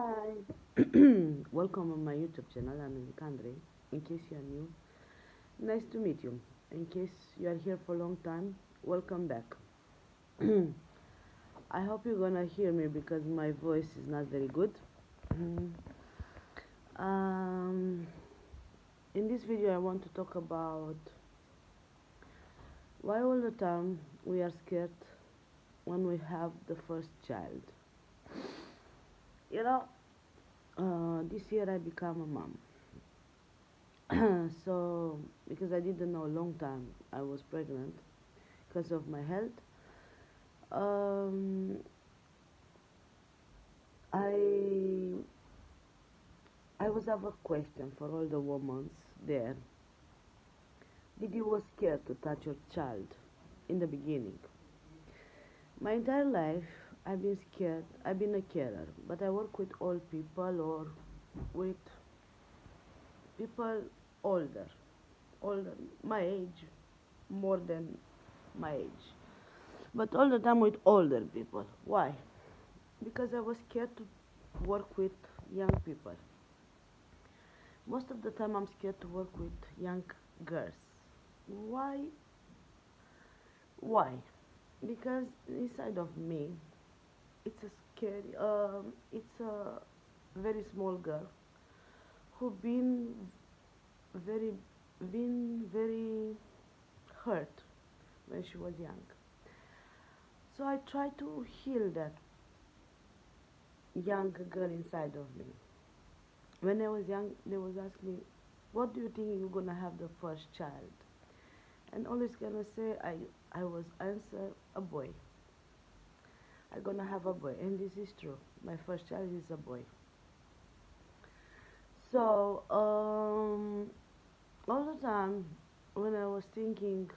Hi, welcome on my YouTube channel. I'm Nikandre. In case you are new, nice to meet you. In case you are here for a long time, welcome back. I hope you're gonna hear me because my voice is not very good. um, in this video, I want to talk about why all the time we are scared when we have the first child. You know, this year I become a mom. So because I didn't know a long time I was pregnant because of my health, um, I I was have a question for all the women there. Did you was scared to touch your child in the beginning? My entire life I've been scared. I've been a carer, but I work with old people or with people older, older my age, more than my age, but all the time with older people. Why? Because I was scared to work with young people. Most of the time, I'm scared to work with young girls. Why? Why? Because inside of me, it's a scary. It's a very small girl who very, been very hurt when she was young. So I try to heal that young girl inside of me. When I was young, they was asking me, "What do you think you're gonna have the first child?" And always gonna say, I was answer a boy. I gonna have a boy, and this is true. My first child is a boy. So all the time when I was thinking,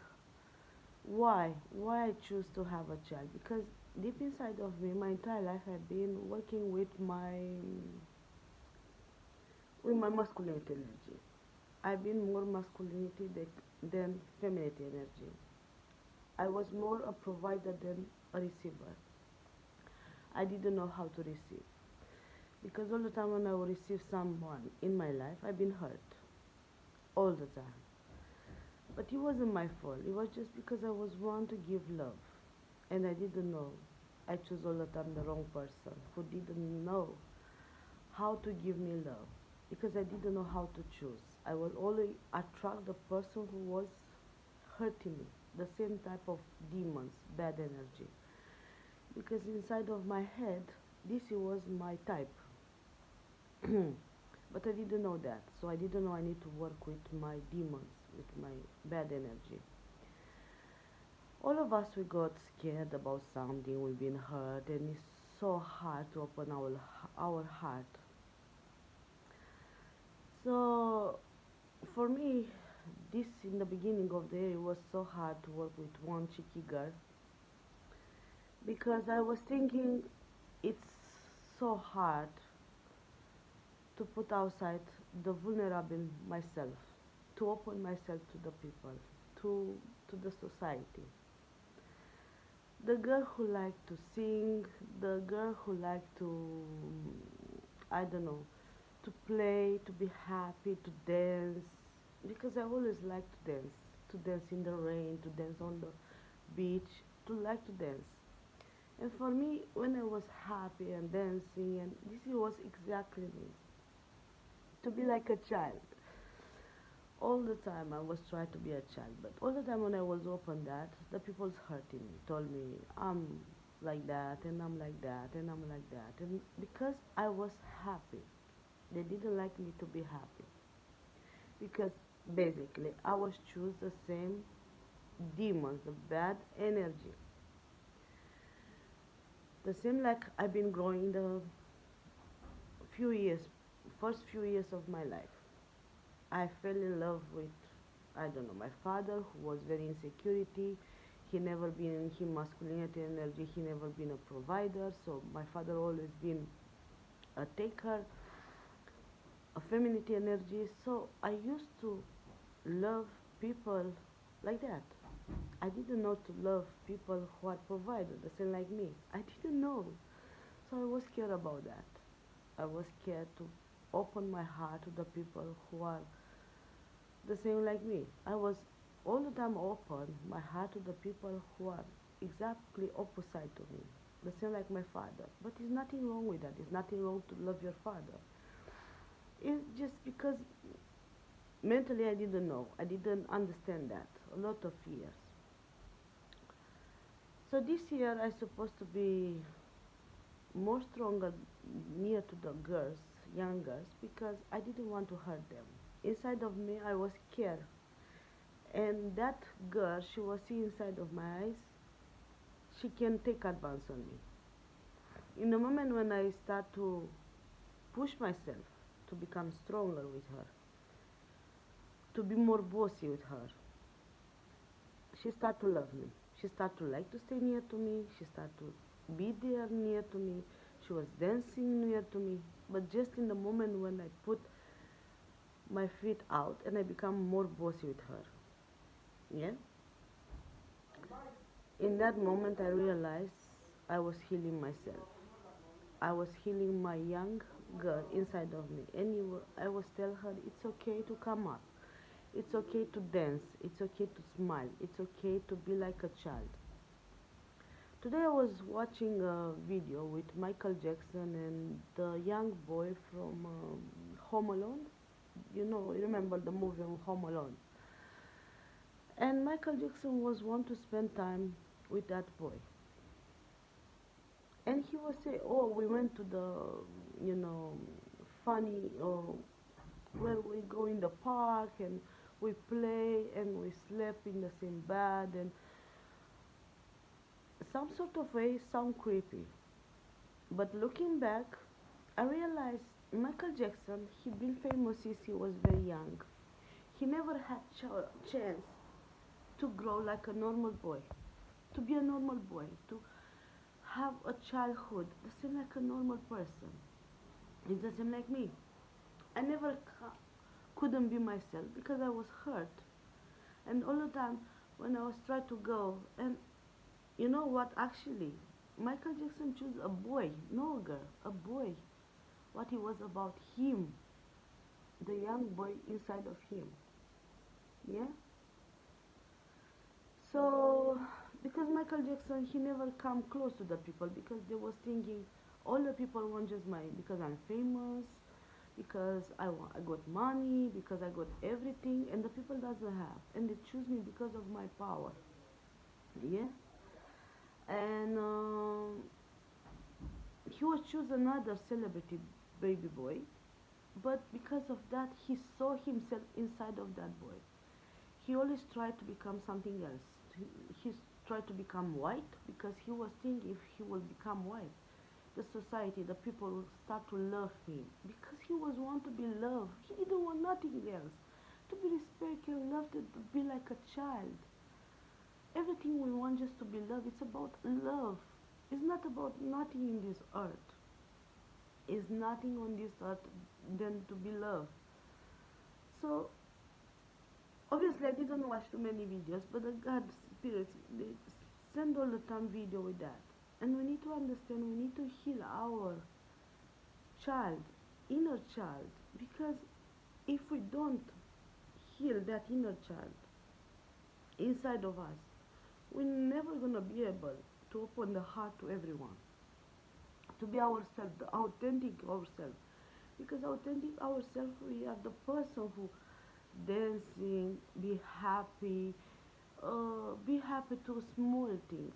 why I choose to have a child, because deep inside of me, my entire life I've been working with my masculinity energy. I've been more masculinity than femininity energy. I was more a provider than a receiver. I didn't know how to receive. Because all the time when I will receive someone in my life, I've been hurt. All the time. But it wasn't my fault. It was just because I was want to give love. And I didn't know. I chose all the time the wrong person who didn't know how to give me love. Because I didn't know how to choose. I was only attract the person who was hurting me. The same type of demons, bad energy. Because inside of my head, this was my type. But I didn't know that, so I didn't know I need to work with my demons, with my bad energy. All of us, we got scared about something, we've been hurt, and it's so hard to open our heart. So for me, this in the beginning of the year, it was so hard to work with one cheeky girl, because I was thinking it's so hard to put outside the vulnerable myself, to open myself to the people, to the society. The girl who liked to sing, the girl who liked to, I don't know, to play, to be happy, to dance, because I always liked to dance in the rain, to dance on the beach, to like to dance. And for me, when I was happy and dancing, and this was exactly me, to be like a child. All the time I was trying to be a child, but all the time when I was open that, the people's hurting me, told me I'm like that and I'm like that and I'm like that, and because I was happy, they didn't like me to be happy, because basically I was choose the same demons, the bad energy, the same like I've been growing the few years, first few years of my life. I fell in love with, I don't know, my father who was very insecurity. He never been in his masculinity energy. He never been a provider. So my father always been a taker, a femininity energy. So I used to love people like that. I didn't know to love people who are providers, the same like me. I didn't know. So I was scared about that. I was scared to open my heart to the people who are the same like me. I was all the time open my heart to the people who are exactly opposite to me, the same like my father. But there's nothing wrong with that. There's nothing wrong to love your father. It's just because mentally I didn't know. I didn't understand that a lot of years. So this year I supposed to be more stronger near to the girls, young girls, because I didn't want to hurt them. Inside of me I was scared. And that girl, she was see inside of my eyes, she can take advance on me. In the moment when I start to push myself to become stronger with her, to be more bossy with her, she start to love me. She start to like to stay near to me. She start to be there near to me. She was dancing near to me. But just in the moment when I put my feet out and I become more bossy with her, yeah, in that moment I realized I was healing myself. I was healing my young girl inside of me. And I was tell her it's okay to come up. It's okay to dance. It's okay to smile. It's okay to be like a child. Today I was watching a video with Michael Jackson and the young boy from Home Alone. You know, you remember the movie Home Alone. And Michael Jackson was want to spend time with that boy. And he was saying, oh, we went to the, you know, funny, where we go in the park and we play and we sleep in the same bed and some sort of way sound creepy. But looking back, I realized Michael Jackson, he'd been famous since he was very young. He never had chance to grow like a normal boy, to be a normal boy, to have a childhood the same like a normal person. It's the same like me. I never couldn't be myself because I was hurt. And all the time when I was trying to go, and you know what, actually, Michael Jackson chose a boy, no a girl, a boy. What it was about him, the young boy inside of him. Yeah? So, because Michael Jackson, he never come close to the people because they was thinking all the people want just my, because I'm famous, because I got money, because I got everything, and the people doesn't have, and they choose me because of my power. Yeah, and he was choose another celebrity baby boy, but because of that, he saw himself inside of that boy. He always tried to become something else. He tried to become white because he was thinking if he will become white, the society, the people will start to love him because he was want to be loved. He didn't want nothing else. To be respected, loved, to be like a child. Everything we want just to be loved. It's about love. It's not about nothing in this earth. It's nothing on this earth than to be loved. So obviously I didn't watch too many videos, but the God spirits they send all the time video with that. And we need to understand we need to heal our child, inner child, because if we don't heal that inner child inside of us, we're never gonna be able to open the heart to everyone, to be ourselves, the authentic ourselves. Because authentic ourselves, we are the person who dancing, be happy to small things.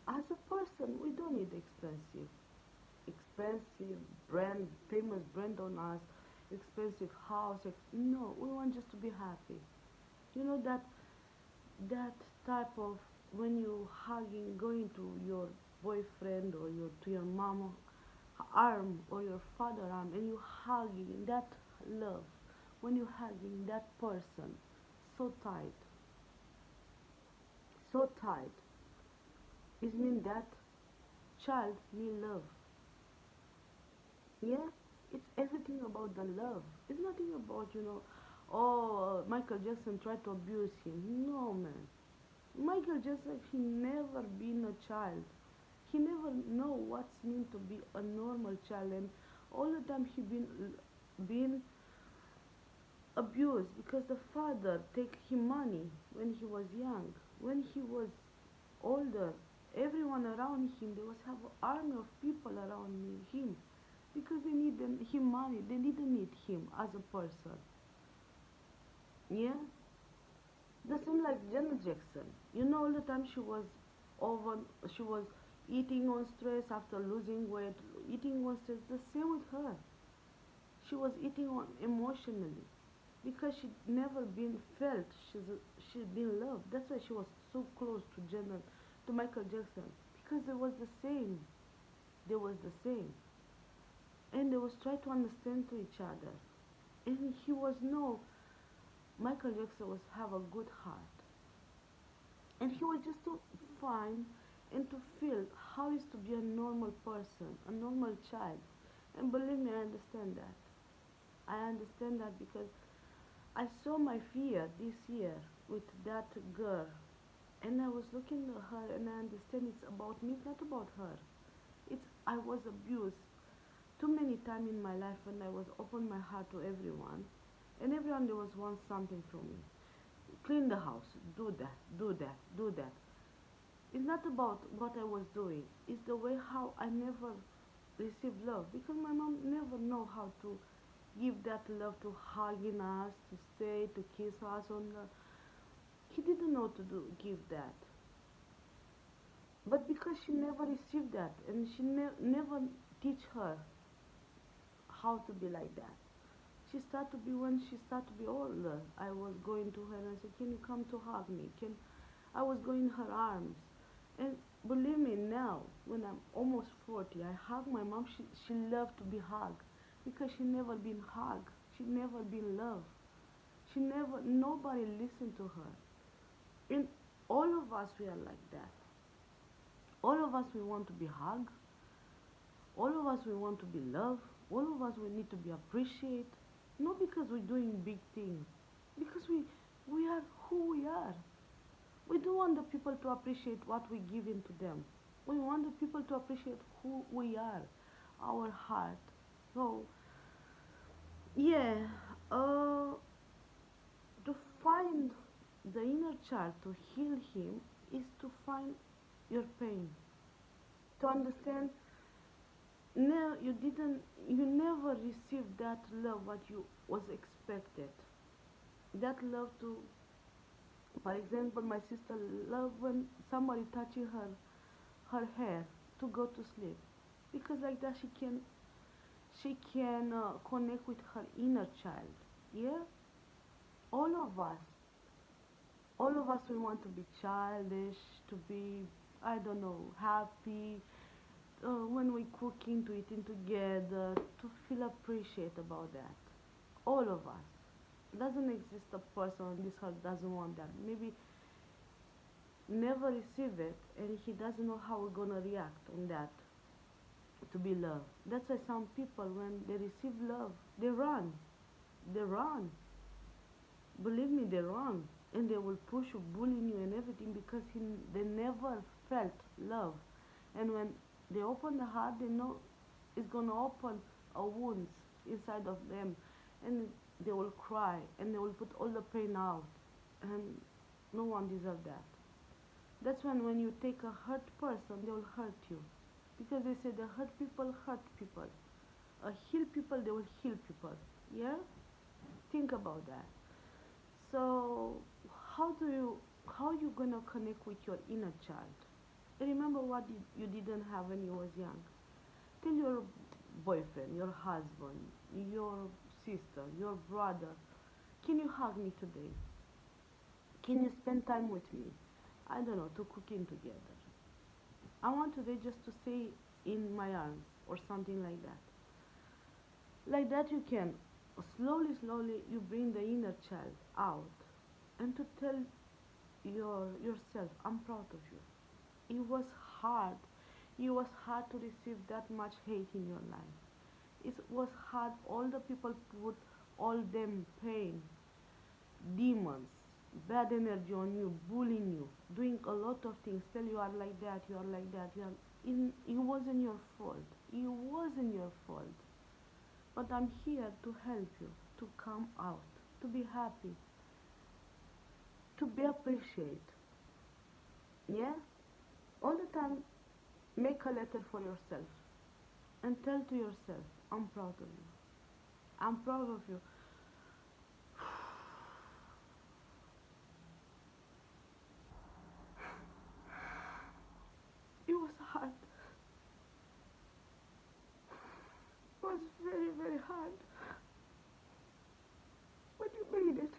As a person, we don't need expensive brand, famous brand on us, expensive house. No, we want just to be happy. You know that type of when you hugging, going to your boyfriend or to your mama arm or your father arm, and you hugging that love. When you hugging that person, so tight, so tight, it means that child need love. Yeah, it's everything about the love. It's nothing about oh, Michael Jackson tried to abuse him. No, man. Michael Jackson, he never been a child. he never know what's mean to be a normal child, and all the time he been abused because the father take him money when he was young. When he was older, everyone around him, there was have an army of people around him because they need him money. They didn't need him as a person. Yeah, the same like Janet Jackson. You know, all the time over, she was eating on stress after losing weight, eating on stress. The same with her. She was eating on emotionally because she never been felt. She's been loved. That's why she was so close to to Michael Jackson, because they was the same. They was the same, and they was try to understand to each other. And he was no Michael Jackson was have a good heart, and he was just to find and to feel how is to be a normal person, a normal child. And believe me, I understand that. I understand that because I saw my fear this year with that girl, and I was looking at her, and I understand it's about me. It's not about her. It's I was abused too many times in my life when I was open my heart to everyone, and everyone there was want something from me. Clean the house, do that, do that, do that. It's not about what I was doing. It's the way how I never received love because my mom never know how to give that love to hugging us, to stay, to kiss us on the. He didn't know to do give that, but because she never received that, and she never teach her how to be like that. She started to be when she started to be older. I was going to her and I said, "Can you come to hug me? Can?" I was going in her arms, and believe me now, when I'm almost 40, I hug my mom. She loved to be hugged because she never been hugged. She never been loved. She never nobody listened to her. And all of us we are like that. All of us we want to be hugged. All of us we want to be loved. All of us we need to be appreciated. Not because we're doing big things, because we are who we are. We don't want the people to appreciate what we give into them. We want the people to appreciate who we are, our heart. So yeah, uh, to find the inner child, to heal him, is to find your pain, to understand. No, you never received that love what you was expected. That love to, for example, my sister love when somebody touching her hair to go to sleep, because like that she can connect with her inner child. Yeah, all of us, all of us, we want to be childish, to be, I don't know, happy. When we cooking, to eating together, to feel appreciate about that. All of us. Doesn't exist a person on this earth doesn't want that. Maybe never receive it, and he doesn't know how we're gonna react on that to be loved. That's why some people, when they receive love, they run. They run. Believe me, they run, and they will push you, bullying you, and everything because they never felt love. And when they open the heart, they know it's gonna open a wounds inside of them, and they will cry, and they will put all the pain out, and no one deserves that. That's when you take a hurt person, they will hurt you, because they say the hurt people. Heal people, they will heal people. Yeah, think about that. So how do you how you gonna connect with your inner child? Remember what you didn't have when you was young. Tell your boyfriend, your husband, your sister, your brother, can you hug me today? Can you spend time with me? I don't know, to cooking together. I want today just to stay in my arms or something like that. Like that you can slowly you bring the inner child out and to tell yourself, I'm proud of you. It was hard. It was hard to receive that much hate in your life. It was hard. All the people put all them pain, demons, bad energy on you, bullying you, doing a lot of things. Tell you are like that, you are like that. You are. It wasn't your fault. It wasn't your fault. But I'm here to help you, to come out, to be happy, to be appreciated. Yeah? All the time, make a letter for yourself and tell to yourself, I'm proud of you. I'm proud of you. It was hard. It was very, very hard. But you made it.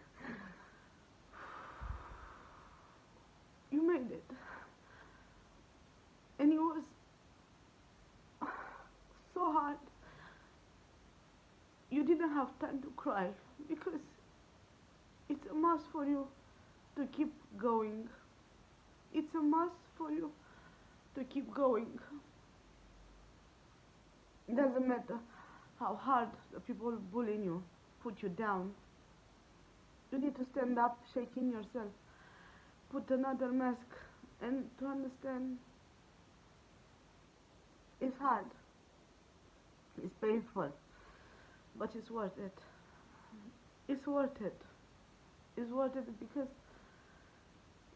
You made it. And it was so hard. You didn't have time to cry because it's a must for you to keep going. It's a must for you to keep going. It doesn't matter how hard the people bullying you, put you down. You need to stand up, shaking yourself, put another mask, and to understand it's hard, it's painful, but it's worth it. It's worth it. It's worth it because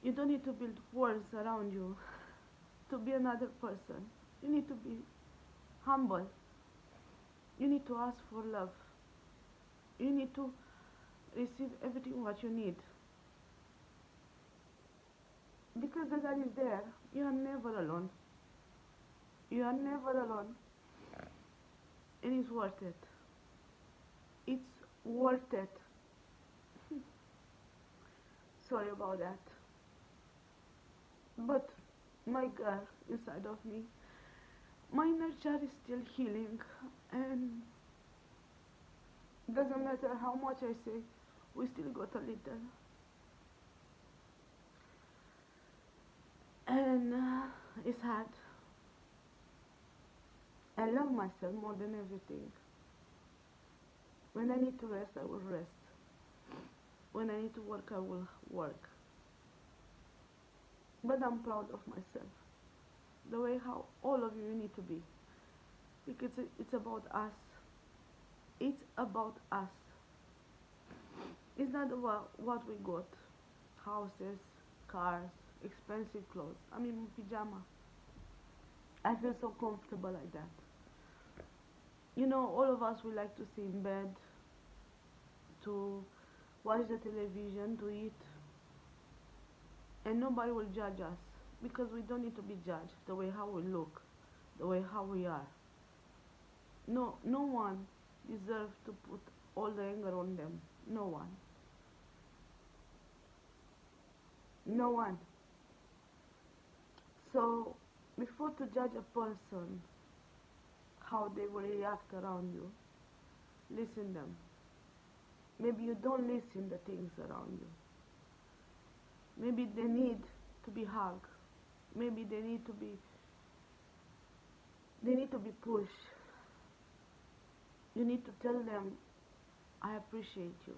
you don't need to build walls around you to be another person. You need to be humble. You need to ask for love. You need to receive everything what you need. Because the God is there. You are never alone. You are never alone. And it's worth it. It's worth it. Sorry about that. But my girl inside of me, my inner child is still healing, and doesn't matter how much I say, we still got a little. And it's hard. I love myself more than everything. When I need to rest, I will rest. When I need to work, I will work. But I'm proud of myself. The way how all of you need to be. Because it's about us. It's about us. It's not about what we got. Houses, cars, expensive clothes. I'm in pyjama. I feel so comfortable like that. You know, all of us we like to stay in bed, to watch the television, to eat, and nobody will judge us because we don't need to be judged the way how we look, the way how we are. No, no one deserves to put all the anger on them. No one. No one. So, before to judge a person, how they will react around you, listen them. Maybe you don't listen the things around you. Maybe they need to be hugged. Maybe they need to be pushed. You need to tell them, I appreciate you.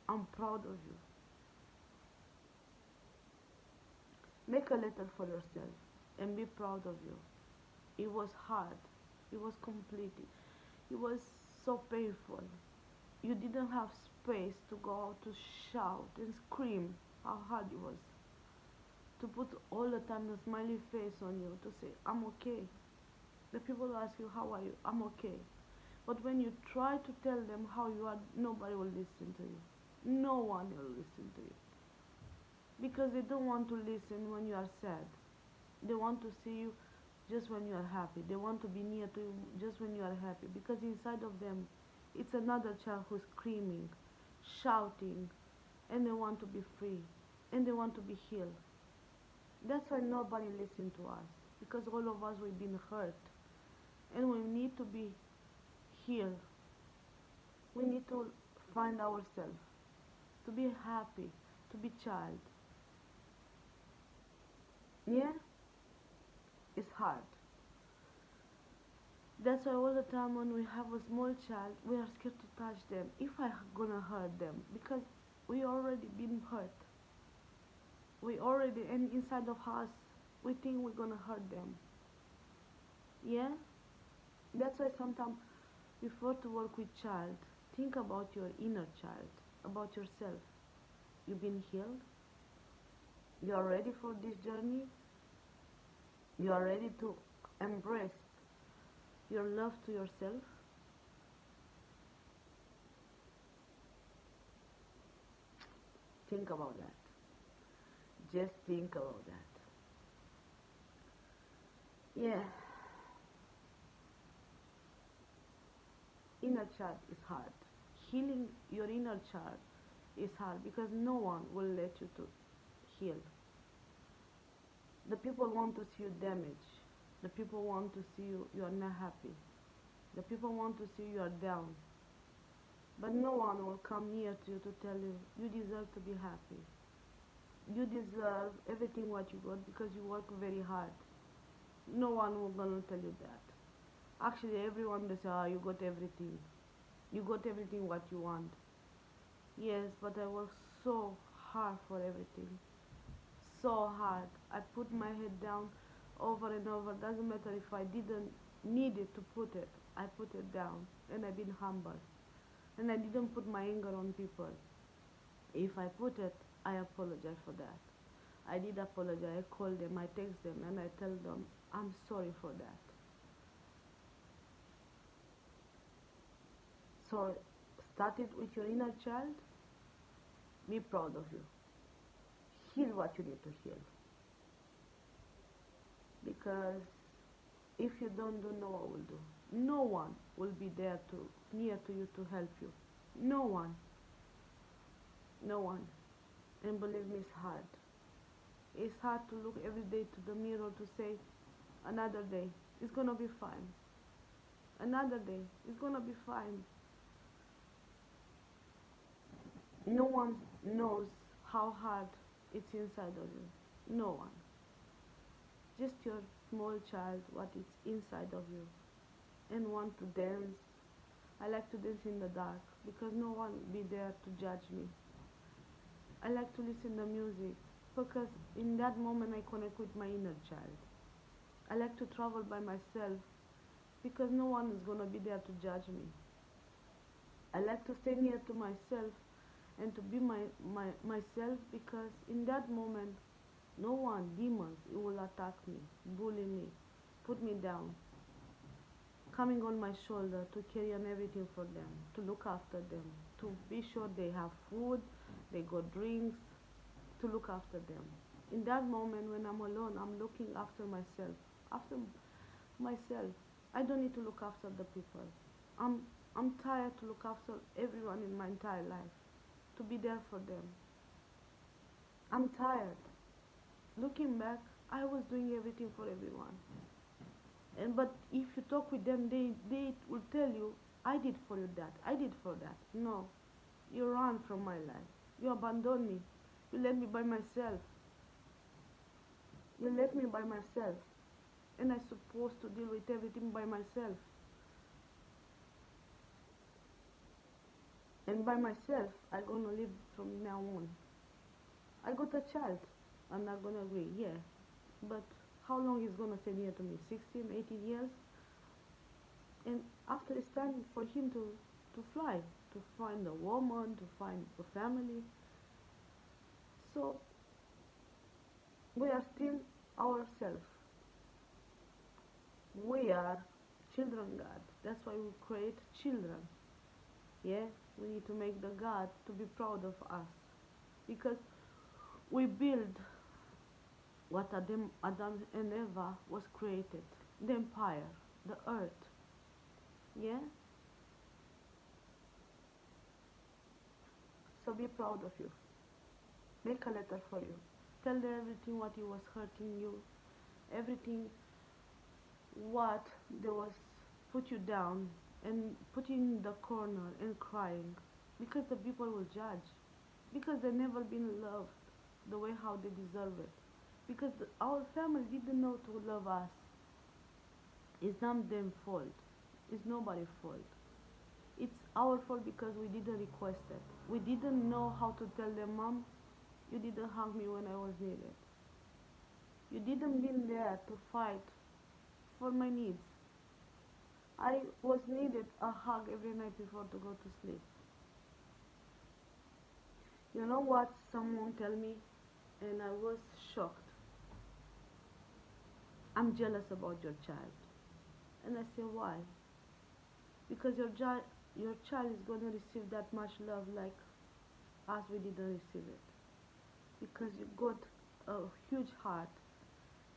I'm proud of you. Make a letter for yourself and be proud of you. It was hard. It was completed. It was so painful. You didn't have space to go out to shout and scream how hard it was. To put all the time a smiley face on you, to say, I'm okay. The people ask you, how are you? I'm okay. But when you try to tell them how you are, nobody will listen to you. No one will listen to you. Because they don't want to listen when you are sad. They want to see you just when you are happy. They want to be near to you just when you are happy. Because inside of them, it's another child who's screaming, shouting, and they want to be free. And they want to be healed. That's why nobody listens to us. Because all of us, we've been hurt. And we need to be healed. We need to find ourselves. To be happy. To be child. Yeah? It's hard. That's why all the time when we have a small child, we are scared to touch them. If I'm gonna hurt them, because we already been hurt. We already, and inside of us, we think we're gonna hurt them. Yeah, that's why sometimes before to work with child, think about your inner child, about yourself. You've been healed. You are ready for this journey. You are ready to embrace your love to yourself. Think about that. Just think about that. Yeah, inner child is hard. Healing your inner child is hard because no one will let you to heal. The people want to see you damaged. The people want to see you are not happy. The people want to see you are down. But no one will come near to you to tell you you deserve to be happy. You deserve everything what you got because you work very hard. No one will gonna tell you that. Actually, everyone will say, "Ah, you got everything. You got everything what you want." Yes, but I work so hard for everything. So hard. I put my head down over and over. Doesn't matter if I didn't need it to put it. I put it down, and I've been humble. And I didn't put my anger on people. If I put it, I apologize for that. I did apologize. I call them, I text them, and I tell them, I'm sorry for that. So, start it with your inner child. Be proud of you. Heal what you need to heal. Because if you don't do, no one will do. No one will be there to near to you to help you. No one. No one. And believe me, it's hard. It's hard to look every day to the mirror to say, another day, it's gonna be fine. Another day, it's gonna be fine. No one knows how hard it's inside of you. No one. Just your small child, what is inside of you. And want to dance. I like to dance in the dark because no one be there to judge me. I like to listen to music because in that moment I connect with my inner child. I like to travel by myself because no one is gonna be there to judge me. I like to stay near to myself and to be myself because in that moment no one, demons, it will attack me, bully me, put me down, coming on my shoulder to carry on everything for them, to look after them, to be sure they have food, they got drinks, to look after them. In that moment when I'm alone, I'm looking after myself. After myself. I don't need to look after the people. I'm I'm tired to look after everyone in my entire life. To be there for them. I'm tired. Looking back, I was doing everything for everyone. And but if you talk with them, they will tell you, I did for you that, I did for that. No, you ran from my life. You abandoned me. You left me by myself. You left me by myself. And I'm supposed to deal with everything by myself. And by myself, I'm gonna live from now on. I got a child. I'm not gonna agree, yeah. But how long is gonna stay near to me? 16, 18 years? And after it's time for him to fly, to find a woman, to find a family. So we are still ourselves. We are children God. That's why we create children. Yeah, we need to make the God to be proud of us. Because we build what Adam and Eva was created. The empire, the earth. Yeah? So be proud of you. Make a letter for you. Tell them everything what was hurting you, everything what there was put you down and put you in the corner and crying because the people will judge because they never been loved the way how they deserve it because our family didn't know to love us. It's not them fault. It's nobody's fault. It's our fault because we didn't request it. We didn't know how to tell them, Mom, you didn't hug me when I was needed. You didn't been there to fight for my needs. I was needed a hug every night before to go to sleep. You know what someone tell me, and I was shocked. I'm jealous about your child. And I say, why? Because your child is going to receive that much love like us we didn't receive it. Because you got a huge heart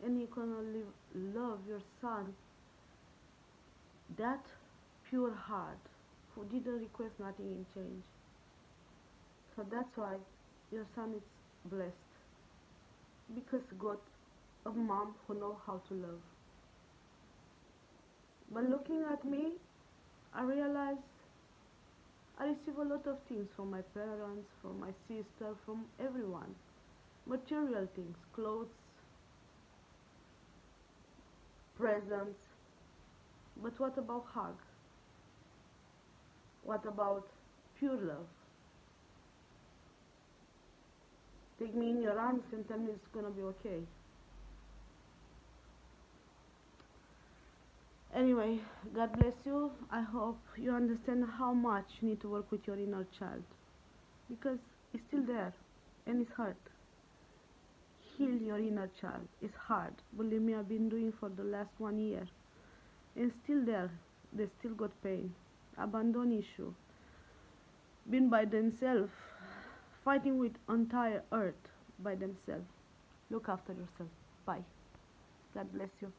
and you can only love your son that pure heart who didn't request nothing in change. So that's why your son is blessed because got a mom who know how to love. But looking at me, I realized I receive a lot of things from my parents, from my sister, from everyone. Material things, clothes, presents. But what about hug? What about pure love? Take me in your arms and tell me it's gonna be okay. Anyway, God bless you. I hope you understand how much you need to work with your inner child because it's still there and it's hurt. Heal your inner child. It's hard. Believe me, I've been doing for the last 1 year and still there. They still got pain. Abandon issue. Been by themselves, fighting with entire earth by themselves. Look after yourself. Bye. God bless you.